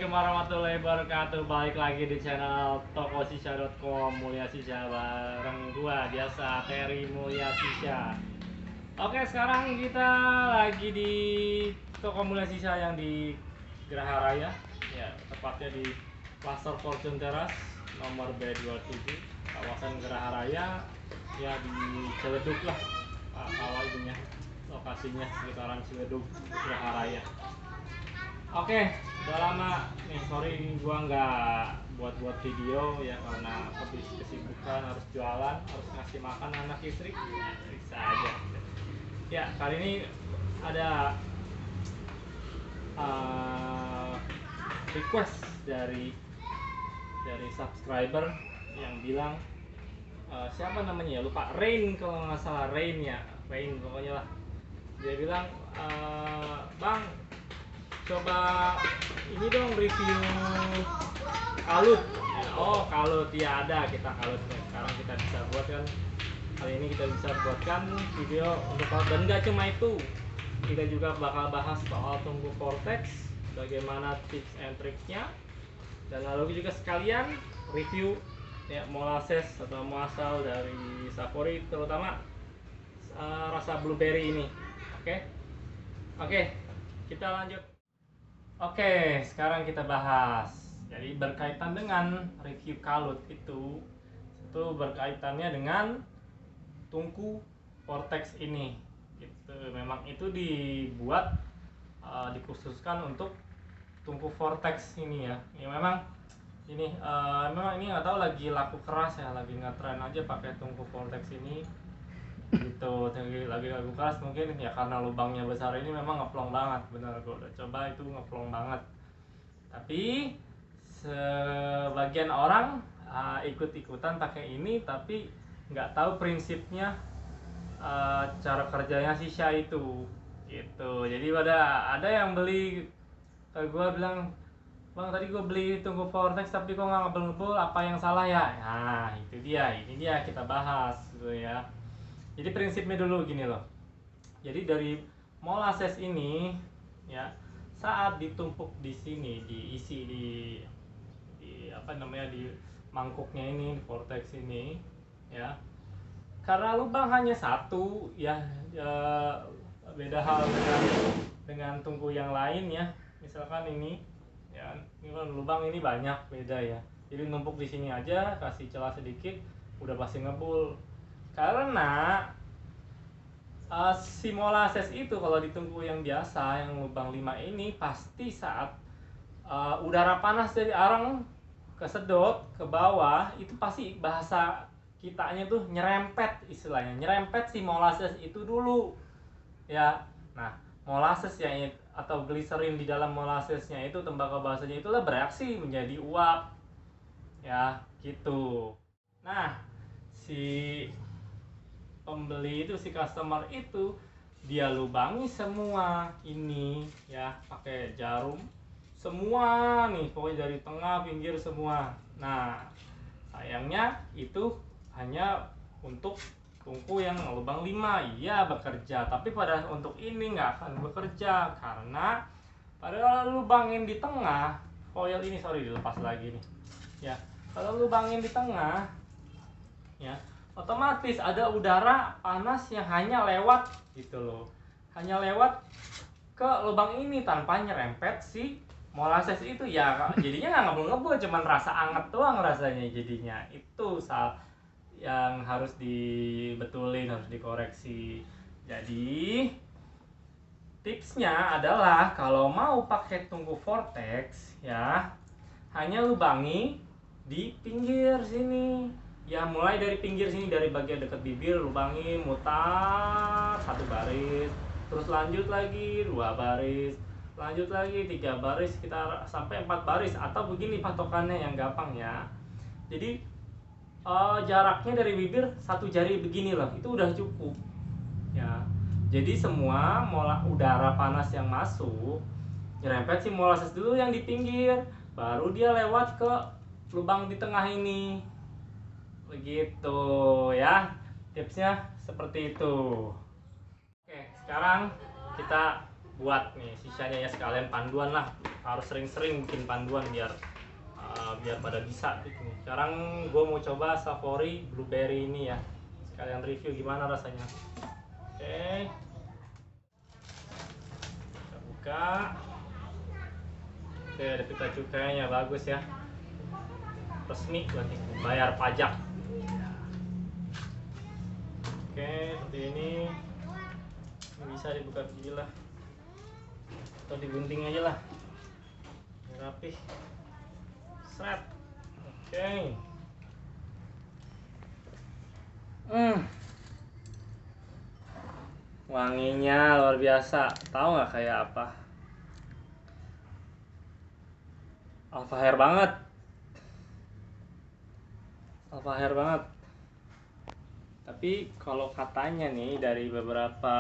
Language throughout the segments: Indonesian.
Assalamualaikum warahmatullahi wabarakatuh. Balik lagi di channel tokosisha.com, Mulia Sisha bareng gua biasa Terry Mulia Sisha. Oke, sekarang kita lagi di toko Mulia Sisha yang di Geraha Raya. Ya, tepatnya di Pasar Fortune Terrace nomor B27, kawasan Geraha Raya. Ya, di Ciledug lah. Kalau itunya lokasinya sekitaran Ciledug, Geraha Raya. Oke, udah lama nih, sorry gua nggak buat video ya karena habis kesibukan, harus jualan, harus ngasih makan anak istri, ya, bisa aja. Ya, kali ini ada request dari subscriber yang bilang siapa namanya ya, lupa, Rain kalau nggak salah, Rain ya, Rain pokoknya lah. Dia bilang, Bang, coba ini dong review kalut. Oh, kalut ya, ada kita kalut nih. Sekarang kita bisa buat kan, kali ini kita bisa buatkan video untuk kalut. Dan nggak cuma itu, kita juga bakal bahas soal tungku vortex, bagaimana tips and triknya, dan lalu juga sekalian review ya molasses atau muasal dari Sapori, terutama rasa blueberry ini. Oke, kita lanjut. Oke, sekarang kita bahas. Jadi berkaitan dengan review kalut itu berkaitannya dengan tungku vortex ini. Gitu. Memang itu dibuat dikhususkan untuk tungku vortex ini ya. Ya memang ini nggak tahu lagi laku keras ya, lagi ngetren aja pakai tungku vortex ini. Gitu, lagi lagu keras mungkin ya karena lubangnya besar ini memang ngeplong banget, bener, gue udah coba itu ngeplong banget. Tapi sebagian orang ikut-ikutan pakai ini tapi nggak tahu prinsipnya, cara kerjanya sisha itu gitu. Jadi ada yang beli ke gue bilang, Bang, tadi gue beli tungku vortex tapi kok nggak ngebul-ngebul, apa yang salah ya? Nah itu dia, ini dia kita bahas gitu ya. Jadi prinsipnya dulu gini loh. Jadi dari molasses ini ya, saat ditumpuk di sini, diisi di apa namanya, di mangkuknya ini, di vortex ini ya. Karena lubang hanya satu ya, beda hal dengan tungku yang lain ya. Misalkan ini ya, ini kan lubang ini banyak, beda ya. Jadi numpuk di sini aja, kasih celah sedikit udah pasti ngebul. Karena si molasses itu kalau di tungku yang biasa, yang lubang 5 ini, pasti saat udara panas dari arang kesedot ke bawah, itu pasti bahasa kitanya tuh nyerempet, istilahnya nyerempet si molasses itu dulu ya. Nah, molasses yang atau gliserin di dalam molassesnya itu, tembakau bahasanya, itulah bereaksi menjadi uap ya gitu. Nah, si pembeli itu, si customer itu, dia lubangi semua ini ya pakai jarum semua nih, pokoknya dari tengah pinggir semua. Nah, sayangnya itu hanya untuk tungku yang lubang 5, iya bekerja, tapi pada untuk ini nggak akan bekerja karena pada lubangin di tengah foil ini, sorry dilepas lagi nih ya, kalau lubangin di tengah ya, otomatis ada udara panas yang hanya lewat gitu loh, hanya lewat ke lubang ini tanpa nyerempet si molasses itu ya. Jadinya nggak ngebul-ngebul, cuman rasa anget doang rasanya jadinya. Itu saat yang harus dibetulin, harus dikoreksi. Jadi tipsnya adalah kalau mau pakai tungku vortex ya, hanya lubangi di pinggir sini ya, mulai dari pinggir sini, dari bagian dekat bibir lubangi, mutar 1 baris, terus lanjut lagi 2 baris, lanjut lagi 3 baris, sekitar sampai 4 baris, atau begini patokannya yang gampang ya. Jadi jaraknya dari bibir 1 jari begini loh, itu udah cukup ya. Jadi semua udara panas yang masuk nyerempet si molasses dulu yang di pinggir, baru dia lewat ke lubang di tengah ini. Begitu ya, tipsnya seperti itu. Oke, sekarang kita buat nih sisanya ya, sekalian panduan lah harus sering-sering bikin panduan biar biar pada bisa gitu. Sekarang gue mau coba Savory Blueberry ini ya, sekalian review gimana rasanya. Oke, kita buka. Oke, ada pita cukainya, bagus ya, resmi berarti bayar pajak. Oke, seperti ini bisa dibuka begini lah, atau digunting aja lah, rapi, seret. Oke. Wanginya luar biasa. Tahu nggak kayak apa? Alpha Hair banget. Alpha Hair banget. Tapi kalau katanya nih dari beberapa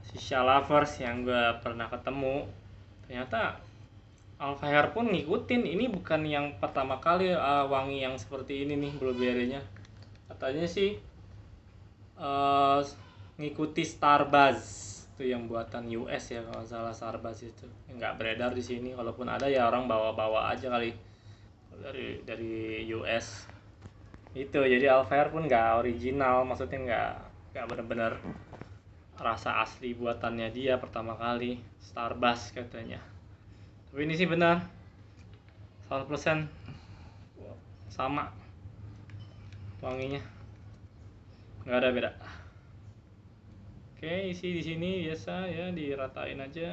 shisha lovers yang gue pernah ketemu, ternyata Alpha Hair pun ngikutin. Ini bukan yang pertama kali wangi yang seperti ini nih blueberry-nya. Katanya sih ngikuti Starbuzz itu yang buatan US ya, kalau salah Starbuzz itu nggak beredar di sini. Walaupun ada ya orang bawa-bawa aja kali dari US itu. Jadi Alpha Hair pun nggak original, maksudnya nggak benar-benar rasa asli buatannya dia pertama kali, Starbuzz katanya. Tapi ini sih benar 100% sama wanginya, nggak ada beda. Oke, isi di sini biasa ya, diratain aja.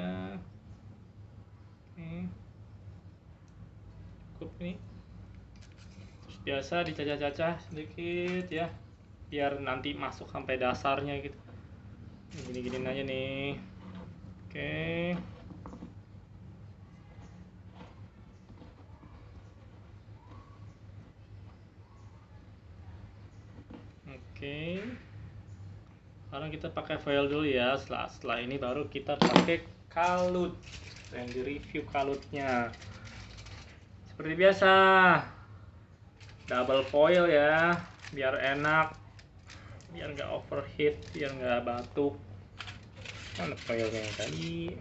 Cukup ini. Terus biasa dicacah-cacah sedikit ya, biar nanti masuk sampai dasarnya gitu. Gini-giniin aja nih. Oke. Oke. Sekarang kita pakai foil dulu ya. Setelah ini baru kita pakai kalut. Yang di review kalutnya. Seperti biasa, double foil ya, biar enak, biar nggak overheat, biar nggak batuk. Mana foilnya tadi?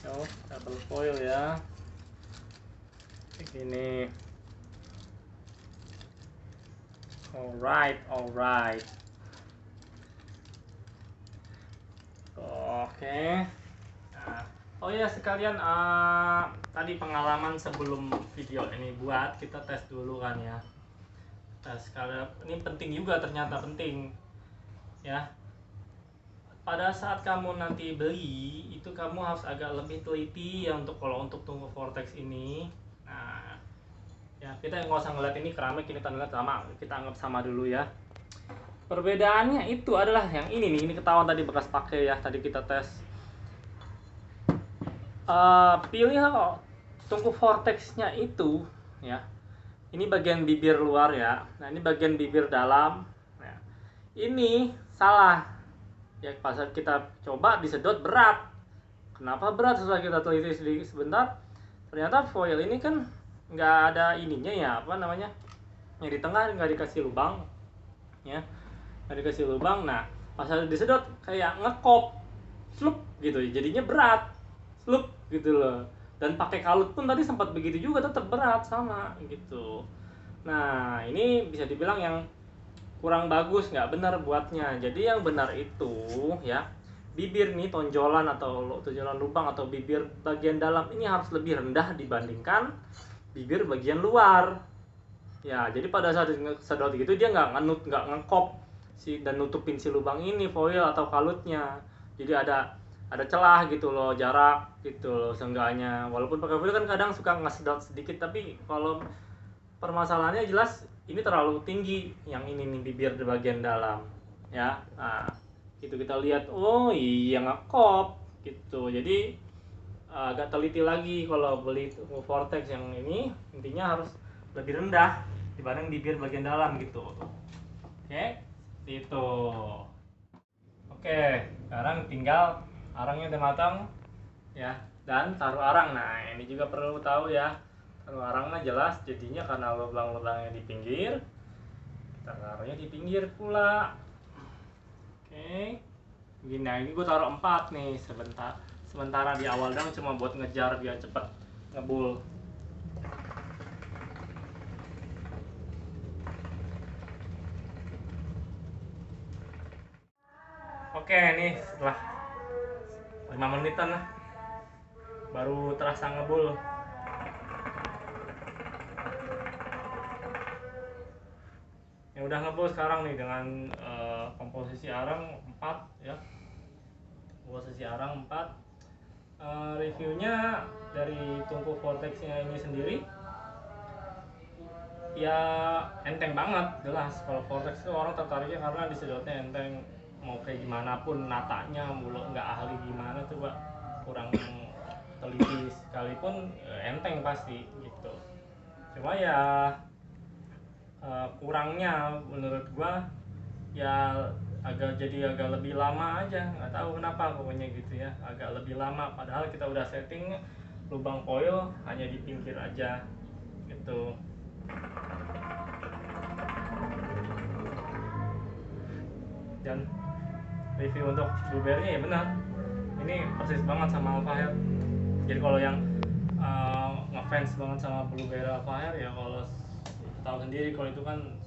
Oh, double foil ya. Begini. Alright. Oke. Nah, oh ya sekalian, tadi pengalaman sebelum video ini buat, kita tes dulu kan ya. Tes kalau ini penting juga, ternyata penting ya. Pada saat kamu nanti beli itu kamu harus agak lebih teliti ya, kalau untuk tunggu vortex ini. Nah, ya kita nggak usah ngeliat ini keramik, ini kita lihat sama, kita anggap sama dulu ya. Perbedaannya itu adalah yang ini nih, ini ketahuan tadi bekas pakai ya, tadi kita tes. Pilih tungku vortexnya itu ya, ini bagian bibir luar ya, nah ini bagian bibir dalam. Nah, ini salah ya, pas kita coba disedot berat. Kenapa berat? Setelah kita teliti sedikit sebentar, ternyata foil ini kan nggak ada ininya ya, apa namanya, yang di tengah nggak dikasih lubang ya, nggak dikasih lubang. Nah pas disedot kayak ngekop slup gitu, jadinya berat slup gitu loh. Dan pakai kalut pun tadi sempat begitu juga, tetap berat sama gitu. Nah ini bisa dibilang yang kurang bagus, nggak benar buatnya. Jadi yang benar itu ya, bibir nih, tonjolan atau tonjolan lubang atau bibir bagian dalam ini harus lebih rendah dibandingkan bibir bagian luar ya. Jadi pada saat sedot gitu dia nggak ngekop dan nutupin si lubang ini foil atau kalutnya. Jadi ada celah gitu loh, jarak gitu loh seenggaknya. Walaupun pakai foil kan kadang suka ngesedot sedikit, tapi kalau permasalahannya jelas ini terlalu tinggi yang ini nih, bibir di bagian dalam ya. Nah itu kita lihat, oh iya ngekop gitu. Jadi agak teliti lagi kalau beli vortex yang ini, intinya harus lebih rendah dibanding bibir bagian dalam gitu. Oke, itu. Oke, sekarang tinggal arangnya udah matang ya, dan taruh arang. Nah ini juga perlu tahu ya, taruh arang mah jelas jadinya karena lubang-lubangnya di pinggir, kita taruhnya di pinggir pula. Oke, gini. Nah ini gue taruh 4 nih, sementara di awal doang, cuma buat ngejar biar cepet ngebul. Oke, nih setelah 5 menitan lah baru terasa ngebul. Yang udah ngebul sekarang nih dengan komposisi arang 4 ya. Komposisi arang 4. Reviewnya dari tungku vortexnya ini sendiri ya enteng banget, jelas. Kalau vortex itu orang tertariknya karena disedotnya enteng, mau kayak gimana pun natanya, mulu nggak ahli gimana coba, kurang teliti sekalipun enteng pasti gitu. Cuma ya kurangnya menurut gua ya jadi agak lebih lama aja, nggak tahu kenapa pokoknya gitu ya, agak lebih lama padahal kita udah setting lubang foil hanya di pinggir aja gitu. Dan review untuk blueberry ya benar, ini persis banget sama Alphaher. Jadi kalau yang ngefans banget sama blueberry Alphaher ya, kalau tahu sendiri kalau itu kan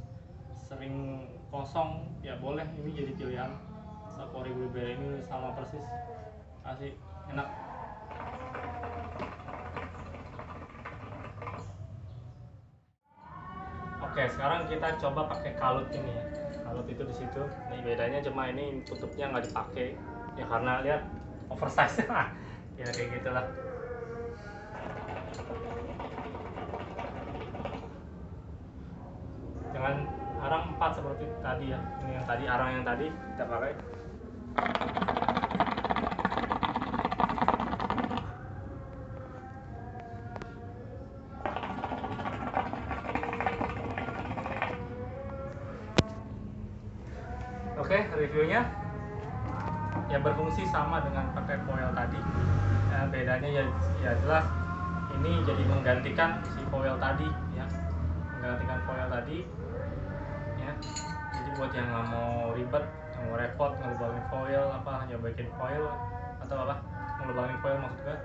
sering kosong ya, boleh ini jadi pilihan. Sapori blueberry ini sama persis, asik, enak. Oke, sekarang kita coba pakai kalut ini ya. Kalut itu di situ. Nih bedanya cuma ini tutupnya nggak dipakai ya karena lihat oversize ya kayak gitulah. Dengan arang 4 seperti tadi ya. Ini yang tadi, arang yang tadi kita pakai. Oke, reviewnya ya berfungsi sama dengan pakai foil tadi. Bedanya ya jelas ini jadi menggantikan si foil tadi ya, menggantikan foil tadi ya. Jadi buat yang nggak mau ribet, nggak mau repot ngelubangin foil hanya bikin foil atau ngelubangin foil maksudnya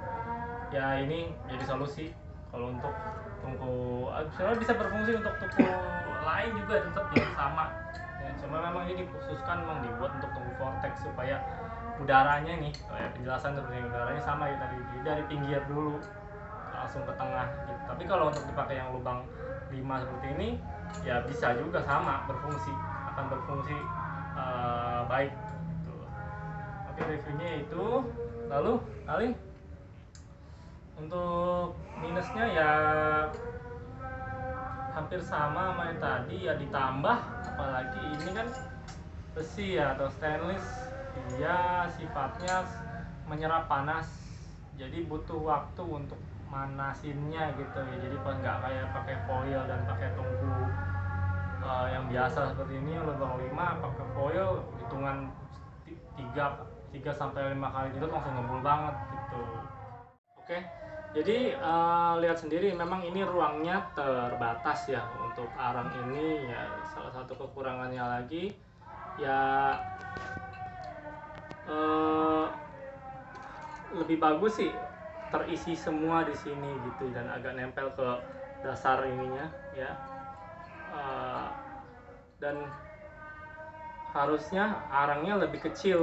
ya, ini jadi solusi. Kalau untuk tungku sebenarnya bisa berfungsi untuk tungku lain juga tetap ya sama ya, cuma memang ini dikhususkan memang dibuat untuk tungku vortex supaya udaranya nih, kayak penjelasan seperti udaranya sama ya, dari pinggir dulu langsung ke tengah gitu. Tapi kalau untuk dipakai yang lubang 5 seperti ini ya bisa juga sama berfungsi, akan berfungsi baik gitu. Oke, reviewnya itu. Lalu kali untuk minusnya ya hampir sama yang tadi ya, ditambah apalagi ini kan besi ya atau stainless, dia sifatnya menyerap panas, jadi butuh waktu untuk manasinnya gitu ya. Jadi pas nggak kayak pakai foil dan pakai tungku yang biasa seperti ini lubang 5, pakai foil hitungan 3 sampai 5 kali itu langsung ngebul banget gitu. Oke, jadi lihat sendiri memang ini ruangnya terbatas ya untuk arang ini ya. Salah satu kekurangannya lagi ya lebih bagus sih terisi semua di sini gitu dan agak nempel ke dasar ininya ya. Dan harusnya arangnya lebih kecil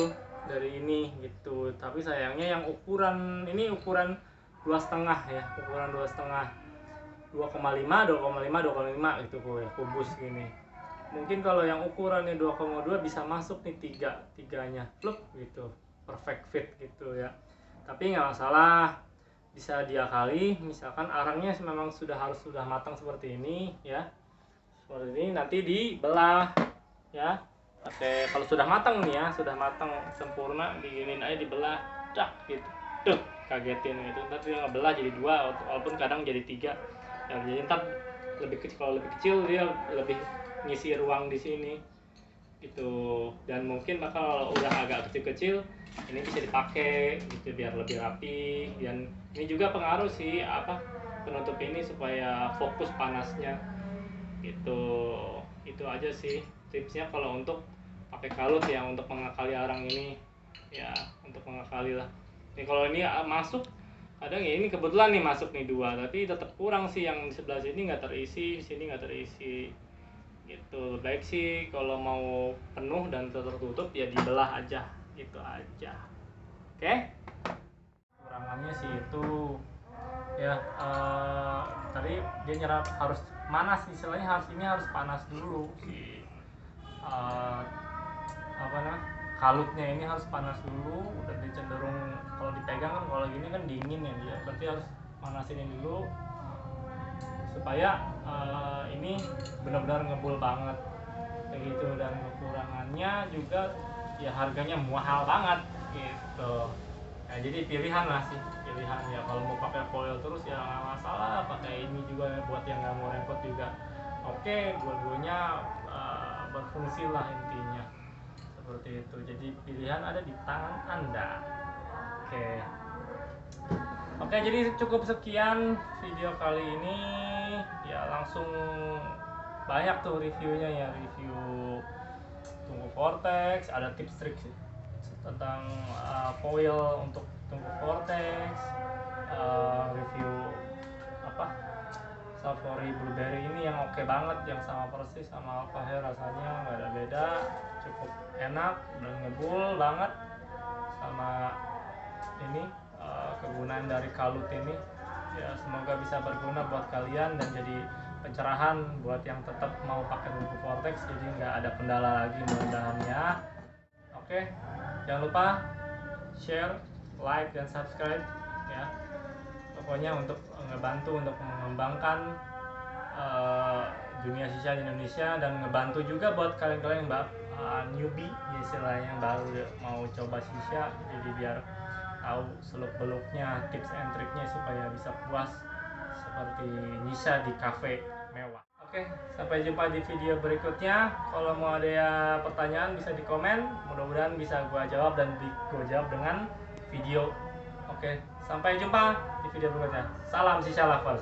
dari ini gitu, tapi sayangnya yang ukuran ini ukuran 2,5 ya, ukuran 2,5 gitu kubus gini. Mungkin kalau yang ukurannya 2,2 bisa masuk nih tiganya pluk gitu, perfect fit gitu ya. Tapi nggak masalah, bisa diakali. Misalkan arangnya memang sudah matang seperti ini ya, seperti ini, nanti dibelah ya. Oke, kalau sudah matang nih ya, sudah matang sempurna, diginin aja, dibelah dak gitu, tuh kagetin gitu, ntar dia ngebelah jadi 2 walaupun kadang jadi 3 ya. Jadi ntar lebih kecil, kalau lebih kecil dia lebih ngisi ruang di sini gitu. Dan mungkin kalau udah agak kecil-kecil ini bisa dipakai gitu biar lebih rapi. Dan ini juga pengaruh sih penutup ini supaya fokus panasnya gitu. Itu aja sih tipsnya kalau untuk pakai kalut ya, untuk mengakali arang ini ya, untuk mengakali lah. Nih kalau ini masuk, kadang ya ini kebetulan nih masuk nih 2, tapi tetap kurang sih, yang di sebelah sini nggak terisi, di sini nggak terisi. Gitu. Baik sih kalau mau penuh dan tertutup ya dibelah aja, gitu aja. Oke? Kurangannya sih itu ya tadi dia nyerap harus panas, istilahnya harus panas dulu si apa nah kalutnya ini harus panas dulu, udah cenderung kalau dipegang kan, kalau gini kan dingin ya dia, berarti harus panasin ini dulu supaya ini benar-benar ngebul banget kayak gitu. Dan kekurangannya juga ya harganya mahal banget gitu. Nah, jadi pilihan lah sih, pilihan ya. Kalau mau pakai foil terus ya nggak masalah, pakai ini juga buat yang nggak mau repot juga oke. Dua-duanya berfungsi lah intinya, seperti itu. Jadi pilihan ada di tangan Anda. Oke, jadi cukup sekian video kali ini ya. Langsung banyak tuh reviewnya ya, review tungku vortex, ada tips trik tentang foil untuk tungku vortex, review apa Safari Blueberry ini yang oke banget, yang sama persis sama Alpha, rasanya nggak ada beda, cukup enak dan ngebul banget. Sama ini kegunaan dari kalut ini ya, semoga bisa berguna buat kalian dan jadi pencerahan buat yang tetap mau pakai tungku vortex, jadi nggak ada kendala lagi mudah-mudahannya. Oke, jangan lupa share, like, dan subscribe ya. Pokoknya untuk ngebantu untuk mengembangkan dunia shisha di Indonesia, dan ngebantu juga buat kalian-kalian yang newbie istilahnya, yang baru mau coba shisha, jadi biar tahu seluk-beluknya, tips and triknya supaya bisa puas seperti Nisa di cafe mewah. Oke, sampai jumpa di video berikutnya. Kalau mau ada pertanyaan bisa di komen, mudah-mudahan bisa gua jawab dan gua jawab dengan video. Oke, sampai jumpa di video berikutnya. Salam shisha lovers.